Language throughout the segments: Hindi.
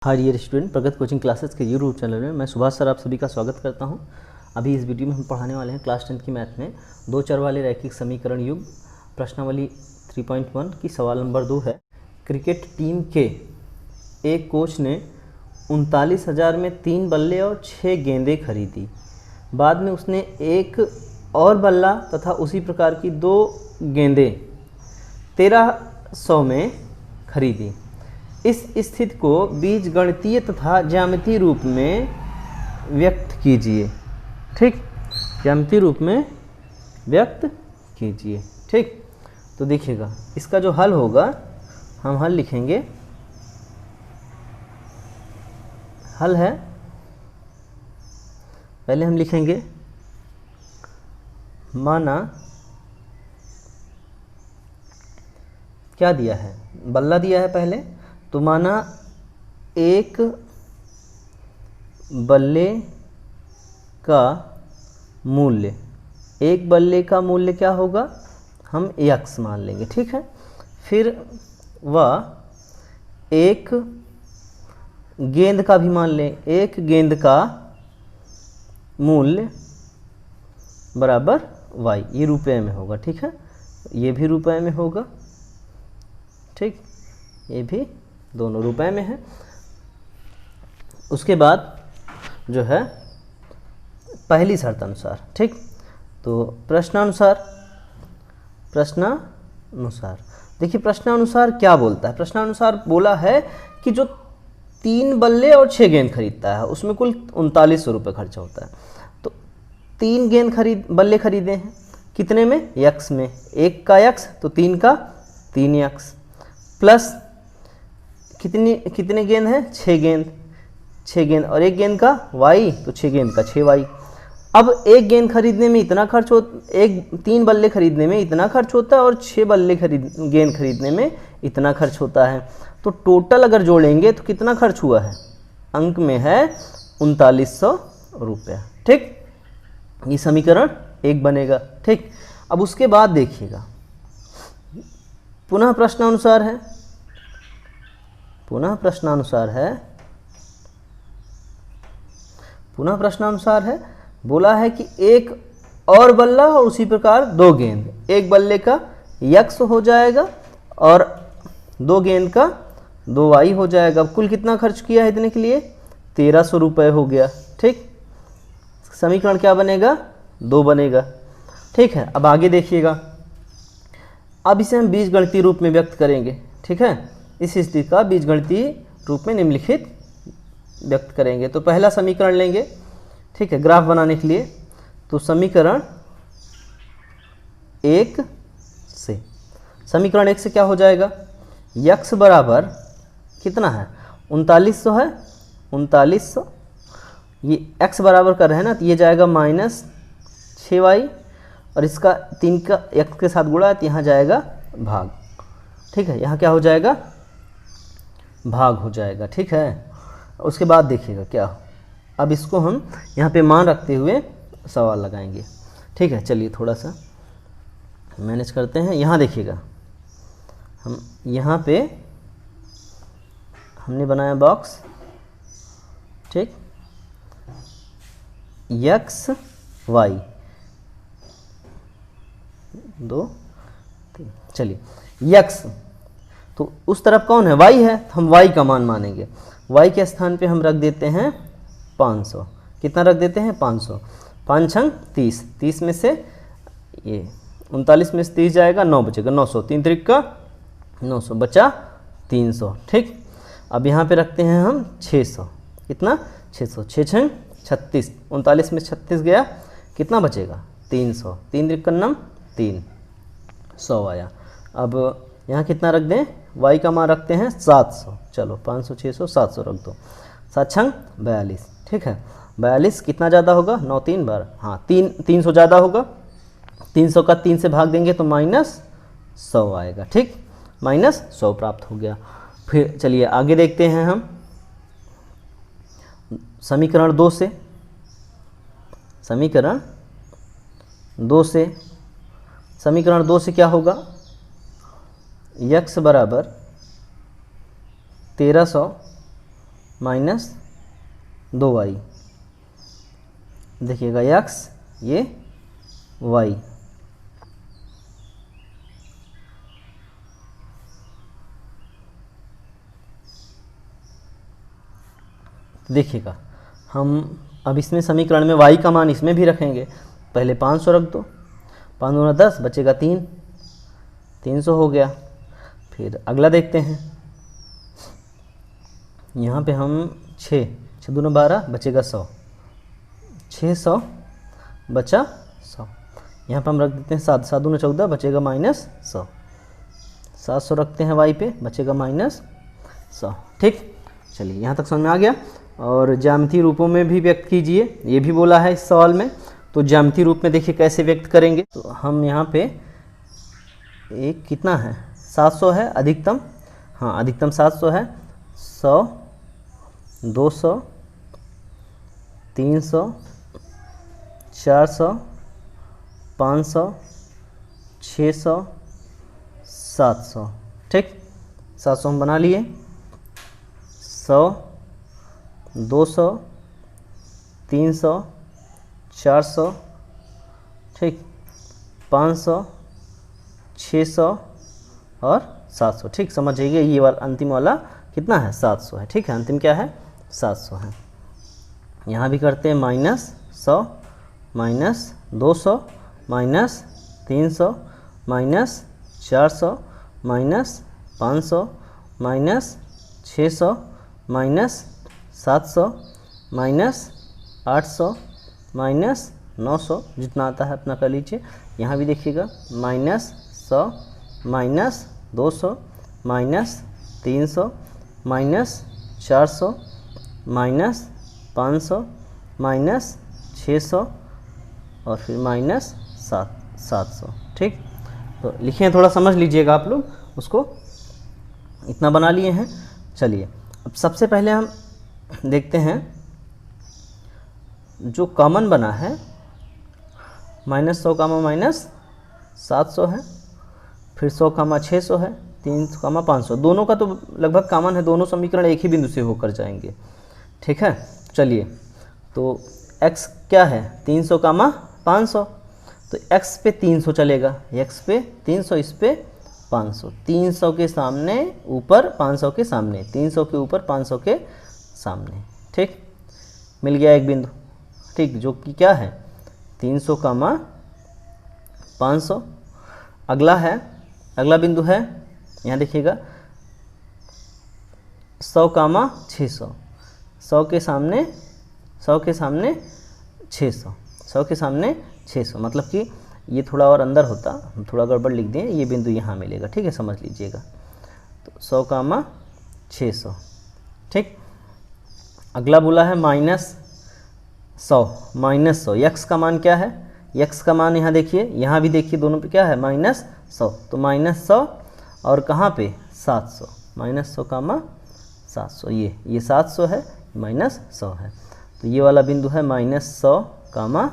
हाय डियर स्टूडेंट, प्रगत कोचिंग क्लासेस के यूट्यूब चैनल में मैं सुभाष सर आप सभी का स्वागत करता हूं। अभी इस वीडियो में हम पढ़ाने वाले हैं क्लास 10 की मैथ में दो चर वाले रैखिक समीकरण युग प्रश्नावली 3.1 की सवाल नंबर 2 है। क्रिकेट टीम के एक कोच ने 39,000 में 3 बल्ले और 6 गेंदें खरीदी। बाद में उसने एक और बल्ला तथा उसी प्रकार की 2 गेंदें 1300 में खरीदी। इस स्थिति को बीजगणितीय तथा ज्यामितीय रूप में व्यक्त कीजिए। ठीक, ज्यामितीय रूप में व्यक्त कीजिए। ठीक, तो देखिएगा इसका जो हल होगा हम हल लिखेंगे। हल है, पहले हम लिखेंगे माना क्या दिया है, बल्ला दिया है पहले, तो माना एक बल्ले का मूल्य, एक बल्ले का मूल्य क्या होगा, हम x मान लेंगे। ठीक है, फिर वह एक गेंद का भी मान लें, एक गेंद का मूल्य बराबर y, ये रुपए में होगा। ठीक है, ये भी रुपए में होगा। ठीक, ये भी दोनों रुपए में है। उसके बाद जो है पहली शर्त अनुसार, ठीक, तो प्रश्नानुसार देखिए प्रश्नानुसार क्या बोलता है। प्रश्नानुसार बोला है कि जो 3 बल्ले और 6 गेंद खरीदता है उसमें कुल 3900 रुपये खर्चा होता है। तो 3 बल्ले खरीदे हैं, कितने में, x में, एक का x तो 3 का 3x प्लस कितने गेंद हैं, 6 गेंद और एक गेंद का y तो 6 गेंद का 6y। अब एक गेंद खरीदने में इतना खर्च हो, 3 बल्ले खरीदने में इतना खर्च होता है और 6 गेंद खरीदने में इतना खर्च होता है। तो टोटल अगर जोड़ेंगे तो कितना खर्च हुआ है, अंक में है 3900 रुपया। ठीक, ये समीकरण 1 बनेगा। ठीक, अब उसके बाद देखिएगा पुनः प्रश्नानुसार है, बोला है कि एक और बल्ला और उसी प्रकार 2 गेंद, एक बल्ले का x हो जाएगा और 2 गेंद का 2y हो जाएगा। कुल कितना खर्च किया है इतने के लिए, 1300 रुपये हो गया। ठीक, समीकरण क्या बनेगा, 2 बनेगा। ठीक है, अब आगे देखिएगा, अब इसे हम बीजगणितीय रूप में व्यक्त करेंगे। ठीक है, इस स्थिति का बीजगणितीय रूप में निम्नलिखित व्यक्त करेंगे। तो पहला समीकरण लेंगे, ठीक है, ग्राफ बनाने के लिए। तो समीकरण 1 से क्या हो जाएगा, x बराबर कितना है, 3900 है, 3900, ये x बराबर कर रहे हैं ना, तो ये जाएगा -6y और इसका 3 का x के साथ गुणा है तो यहाँ जाएगा भाग। ठीक है, यहाँ क्या हो जाएगा, भाग हो जाएगा। ठीक है, उसके बाद देखिएगा क्या, अब इसको हम यहाँ पे मान रखते हुए सवाल लगाएंगे। ठीक है, चलिए थोड़ा सा मैनेज करते हैं। यहाँ देखिएगा, हम यहाँ पे हमने बनाया बॉक्स, ठीक, x y 2 3, चलिए x, तो उस तरफ कौन है, y है, तो हम y का मान मानेंगे। y के स्थान पे हम रख देते हैं 500। कितना रख देते हैं, 500। 5 छंग 30, 30 में से ये 39 में से 30 जाएगा, 9 बचेगा, 900, 3 त्रिक का 900, बचा 300। ठीक, अब यहाँ पे रखते हैं हम 600। कितना, 600, 6 छंग 36, 39 में 36 गया, कितना बचेगा, 300, 3 त्रिक का 9, 300 आया। अब यहाँ कितना रख दें, y का मान रखते हैं 700। चलो 500, 600, 700 रख दो, 7 छंग 42। ठीक है, 42 कितना ज़्यादा होगा, 9 3 12, हाँ 300 ज़्यादा होगा। 300 का 3 से भाग देंगे तो -100 आएगा। ठीक, -100 प्राप्त हो गया। फिर चलिए आगे देखते हैं हम समीकरण 2 से। समीकरण 2 से क्या होगा, x बराबर 1300 माइनस 2y, देखिएगा x ये y, देखिएगा हम अब इसमें समीकरण में y का मान इसमें भी रखेंगे। पहले 500 रख दो, 5 दूना 10 बचेगा 3, 300 हो गया। फिर अगला देखते हैं, यहाँ पे हम 6 दूना 12 बचेगा 100, 600 बचा 100। यहाँ पे हम रख देते हैं 7, 7 दूना 14 बचेगा -100, 700 रखते हैं y पे बचेगा -100। ठीक, चलिए यहाँ तक समझ में आ गया। और ज्यामितीय रूपों में भी व्यक्त कीजिए, ये भी बोला है इस सवाल में। तो ज्यामितीय रूप में देखिए कैसे व्यक्त करेंगे। तो हम यहाँ पे एक कितना है 700 है अधिकतम, हाँ अधिकतम 700 है, 100, 200, 300, 400, 500, 600, 700। ठीक, 700 हम बना लिए, 100, 200, 300, 400, ठीक, 500, 600 और 700। ठीक, समझ जाइए ये वाला अंतिम वाला कितना है 700 है। ठीक है, अंतिम क्या है 700 है। यहाँ भी करते हैं -100, -200, -300, -400, -500, -600, -700, -800, -900, जितना आता है अपना कर लीजिए। यहाँ भी देखिएगा -100, -200, -300, -400, -500, -600 और फिर -700। ठीक, तो लिखे हैं, थोड़ा समझ लीजिएगा आप लोग उसको। इतना बना लिए हैं। चलिए अब सबसे पहले हम देखते हैं जो कॉमन बना है -100 -700 है, फिर 100 600 है, 300 500, दोनों का तो लगभग कॉमन है, दोनों समीकरण एक ही बिंदु से होकर जाएंगे। ठीक है, चलिए तो x क्या है 300 500, तो x पे 300 चलेगा, x पे 300, इस पे 500, 300 के सामने ऊपर 500 के सामने, 300 के ऊपर 500 के सामने। ठीक, मिल गया एक बिंदु। ठीक, जो कि क्या है 300 500। अगला है, अगला बिंदु है यहाँ देखिएगा 100 600, 100 के सामने 600, 100 के सामने 600, मतलब कि ये थोड़ा और अंदर होता, हम थोड़ा गड़बड़ लिख दें, ये बिंदु यहाँ मिलेगा। ठीक है, समझ लीजिएगा। तो 100 600। ठीक, अगला बोला है -100, x का मान क्या है, x का मान यहाँ देखिए, यहाँ भी देखिए, दोनों पे क्या है -100, तो -100 और कहाँ पे 700, -100 700, ये 700 है, -100 है, तो ये वाला बिंदु है -100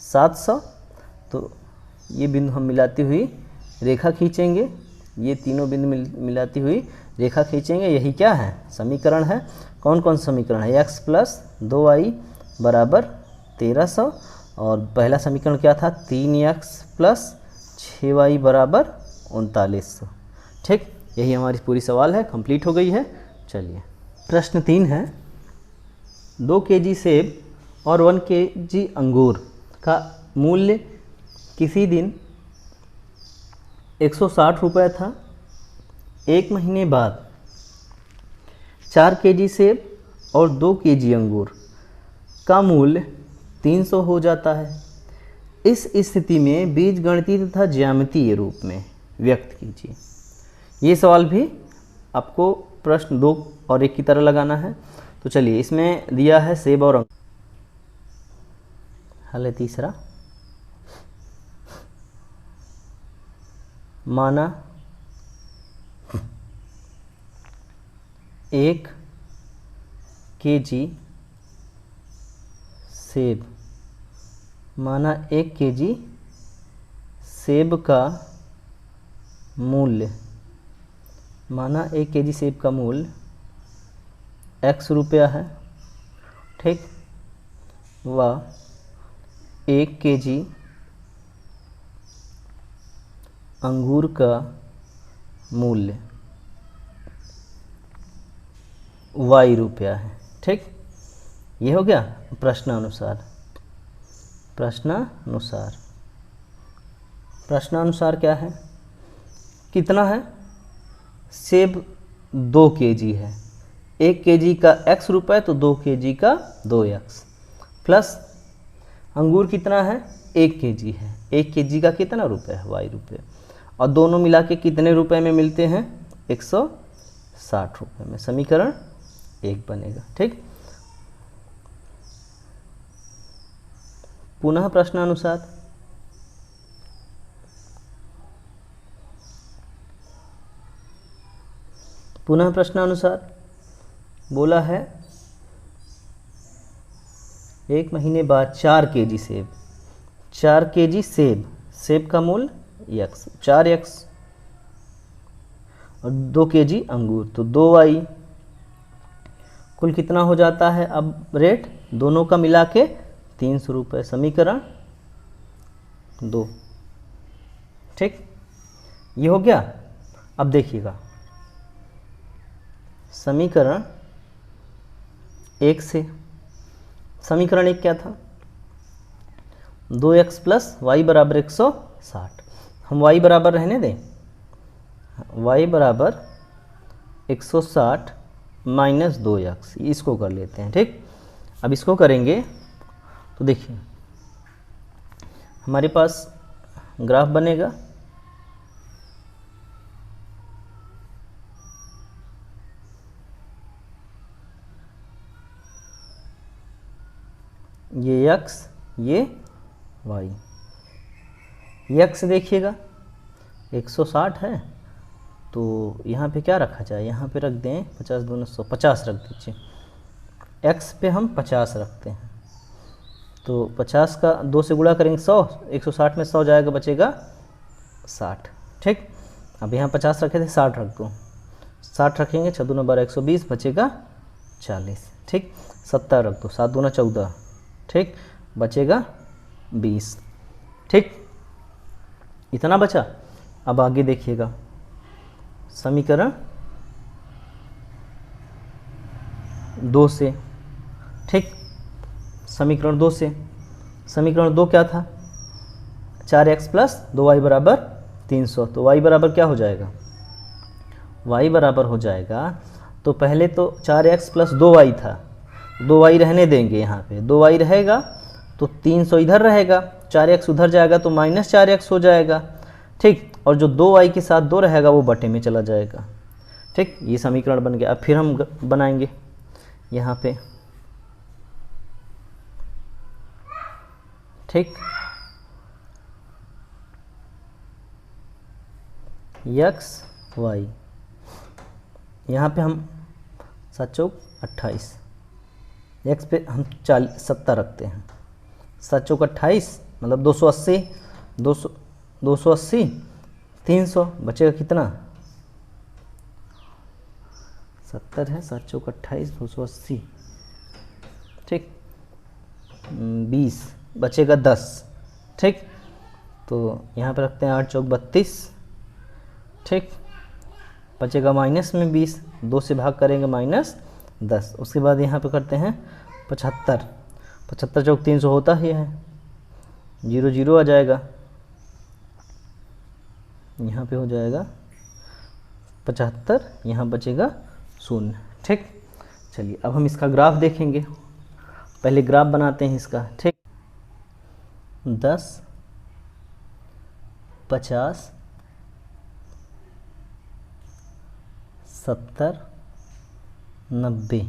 700। तो ये बिंदु हम मिलाती हुई रेखा खींचेंगे, ये तीनों बिंदु मिलाती हुई रेखा खींचेंगे। यही क्या है समीकरण है। कौन कौन समीकरण है, x + 2y = 1300, और पहला समीकरण क्या था 3x + 6y = 3900। ठीक, यही हमारी पूरी सवाल है, कंप्लीट हो गई है। चलिए प्रश्न 3 है, 2 kg सेब और 1 kg अंगूर का मूल्य किसी दिन 160 रुपये था, एक महीने बाद 4 kg सेब और 2 kg अंगूर का मूल्य 300 हो जाता है। इस स्थिति में बीजगणितीय तथा ज्यामितीय रूप में व्यक्त कीजिए। ये सवाल भी आपको प्रश्न 2 और 1 की तरह लगाना है। तो चलिए, इसमें दिया है सेब और अंगूर, हल है तीसरा, माना 1 kg सेब, माना 1 kg सेब का मूल्य, माना 1 kg सेब का मूल्य x रुपया है, ठीक, व 1 kg अंगूर का मूल्य y रुपया है, ठीक। ये हो गया प्रश्नानुसार। प्रश्नानुसार, प्रश्नानुसार क्या है, कितना है, सेब 2 kg है, 1 kg का x रुपये तो 2 kg का 2x, प्लस अंगूर कितना है, 1 kg है, 1 kg का कितना रुपये है, y रुपये, और दोनों मिला के कितने रुपए में मिलते हैं, 160 रुपये में। समीकरण 1 बनेगा, ठीक। पुनः प्रश्नानुसार, पुनः प्रश्नानुसार बोला है 1 महीने बाद 4 kg सेब, 4 kg सेब, सेब का मूल्य x, 4x, और 2 kg अंगूर तो 2y, कुल कितना हो जाता है अब रेट, दोनों का मिला के 300 रुपये। समीकरण 2, ठीक, ये हो गया। अब देखिएगा समीकरण 1 से, समीकरण 1 क्या था, 2x प्लस वाई बराबर 160, हम y बराबर रहने दें, y बराबर 160 माइनस 2x, इसको कर लेते हैं, ठीक। अब इसको करेंगे तो देखिए हमारे पास ग्राफ बनेगा, ये x, ये y, x देखिएगा 160 है, तो यहाँ पे क्या रखा जाए, यहाँ पे रख दें 50 दूनी 100, 50 रख दीजिए, x पे हम 50 रखते हैं, तो 50 का 2 से गुणा करेंगे 100, 160 में 100 जाएगा, बचेगा 60, ठीक। अब यहाँ 50 रखे थे, 60 रख दो, 60 रखेंगे, 6 दूना 12, 120, बचेगा 40, ठीक। 70 रख दो, 7 दूना 14, ठीक, बचेगा 20, ठीक, इतना बचा। अब आगे देखिएगा समीकरण 2 से, ठीक, समीकरण 2 से, समीकरण 2 क्या था, 4x प्लस 2y बराबर 300, तो y बराबर क्या हो जाएगा, y बराबर हो जाएगा, तो पहले तो 4x प्लस 2y था, 2y रहने देंगे, यहाँ पे 2y रहेगा तो 300 इधर रहेगा, 4x उधर जाएगा तो माइनस 4x हो जाएगा, ठीक, और जो 2y के साथ 2 रहेगा वो बटे में चला जाएगा, ठीक। ये समीकरण बन गया। अब फिर हम बनाएंगे यहाँ पे, ठीक, x y, यहाँ पे हम 7 चौक 28, x पे हम 70 रखते हैं, 7 चौक 28 मतलब 280, 280 300, बचेगा कितना, 70 है, 7 चौक 28, 280, ठीक, 20, बचेगा 10, ठीक। तो यहाँ पे रखते हैं 8 चौक 32, ठीक, बचेगा माइनस में 20, 2 से भाग करेंगे -10, उसके बाद यहाँ पे करते हैं 75, 75 चौक 300 होता ही है, 0 0 आ जाएगा, यहाँ पे हो जाएगा 75, यहाँ बचेगा 0, ठीक। चलिए अब हम इसका ग्राफ देखेंगे, पहले ग्राफ बनाते हैं इसका, ठीक। 10 50 70 90,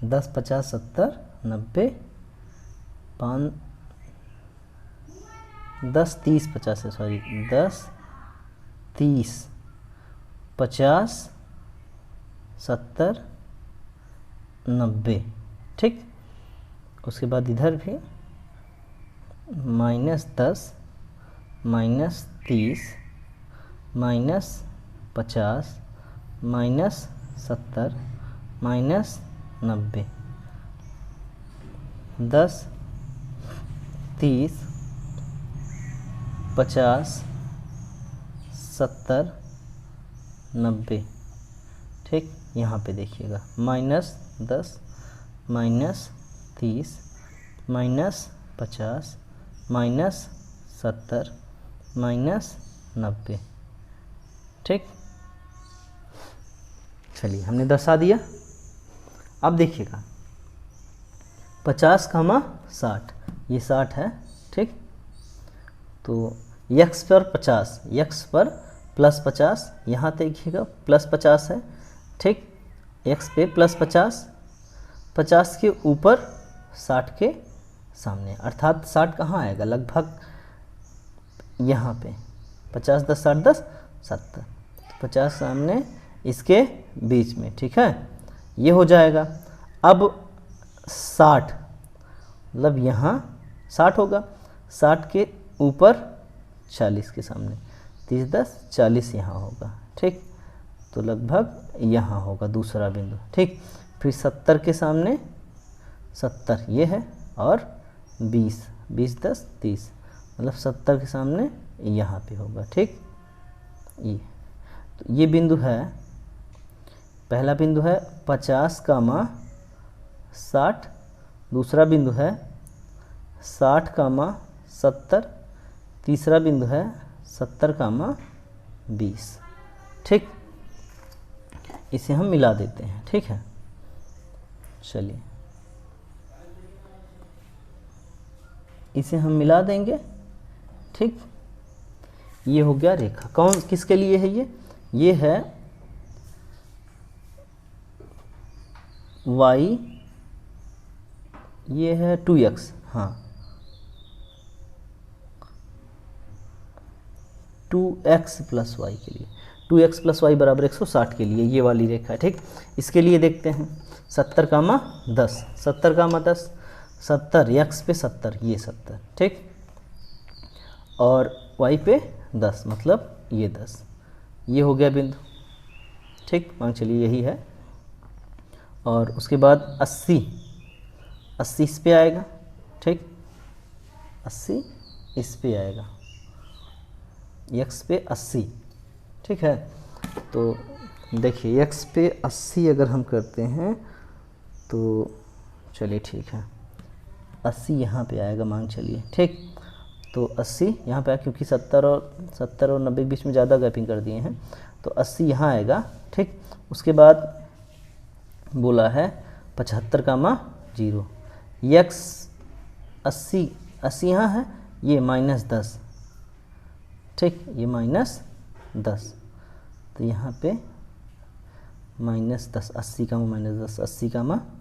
10 50 70 90, 5 10 30 50 है, सॉरी 10 30 50 70 90, ठीक। उसके बाद इधर भी -10 -30 -50 -70 90, 10, 30, 50, 70, 90। ठीक, यहाँ पे देखिएगा -10, -30, -50, -70, -90। ठीक, चलिए हमने दर्शा दिया। अब देखिएगा 50, 60, ये 60 है। ठीक, तो x पर 50, x पर +50, यहाँ देखिएगा +50 है। ठीक, x पे +50, 50 के ऊपर 60 के सामने, अर्थात 60 कहाँ आएगा, लगभग यहाँ पे 50, 10, 60, 10, 70, 50 सामने, इसके बीच में। ठीक है, ये हो जाएगा। अब 60, मतलब यहाँ 60 होगा, 60 के ऊपर 40 के सामने, 30, 10, 40 यहाँ होगा। ठीक, तो लगभग यहाँ होगा दूसरा बिंदु। ठीक, फिर 70 के सामने 70 ये है, और 20, 20, 10, 30, मतलब 70 के सामने यहाँ पे होगा। ठीक, ये तो ये बिंदु है, पहला बिंदु है 50, 60, दूसरा बिंदु है 60, 70, तीसरा बिंदु है 70, 20। ठीक, इसे हम मिला देते हैं। ठीक है, चलिए इसे हम मिला देंगे। ठीक, ये हो गया रेखा। कौन किसके लिए है ये है y, ये है 2x, हाँ 2x + y के लिए, 2x + y = 160 के लिए ये वाली रेखा है। ठीक, इसके लिए देखते हैं 70, 10, 70, 10, 70, x पे 70, ये 70। ठीक, और y पे 10, मतलब ये 10, ये हो गया बिंदु। ठीक, मान चलिए यही है। और उसके बाद 80, 80 इस पे आएगा। ठीक, 80 इस पे आएगा, x पे 80। ठीक है, तो देखिए x पे 80 अगर हम करते हैं तो चलिए ठीक है, 80 यहाँ पे आएगा मान चलिए। ठीक, तो 80 यहाँ पे आया, क्योंकि 70 और 90 के बीच में ज़्यादा गैपिंग कर दिए हैं, तो 80 यहाँ आएगा। ठीक, उसके बाद बोला है 75, 0, x 80 यहाँ है, ये -10। ठीक, ये -10, तो यहाँ पे -10, 80, -10, 80,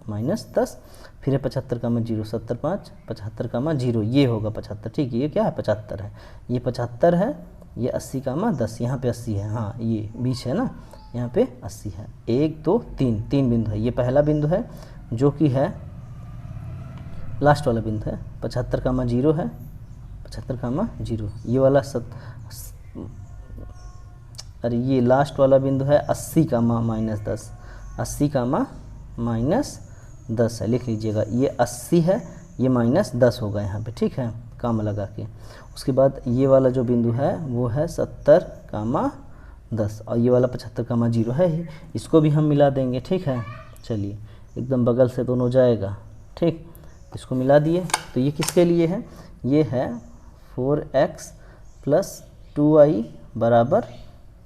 -10, फिर है 75, 0, 70, 5, 75, 0, ये होगा 75। ठीक, ये क्या है 75 है, ये 75 है, ये 80, 10, यहाँ पे 80 है, हाँ ये बीच है ना, यहाँ पे 80 है। 1, 2, 3 बिंदु है। ये पहला बिंदु है जो कि है लास्ट वाला बिंदु है, 75, 0 है, 75, 0, ये वाला अरे ये लास्ट वाला बिंदु है 80, -10, 80, -10 है, लिख लीजिएगा। ये 80 है, ये -10 होगा यहाँ पे। ठीक है, काम लगा के। उसके बाद ये वाला जो बिंदु है वो है 70, 10, और ये वाला 75, 0 है ही, इसको भी हम मिला देंगे। ठीक है, चलिए एकदम बगल से दोनों जाएगा। ठीक, इसको मिला दिए, तो ये किसके लिए है, ये है 4x + 2y =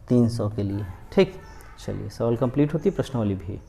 300 के लिए। ठीक, चलिए सवाल कंप्लीट होती है, प्रश्नावली भी।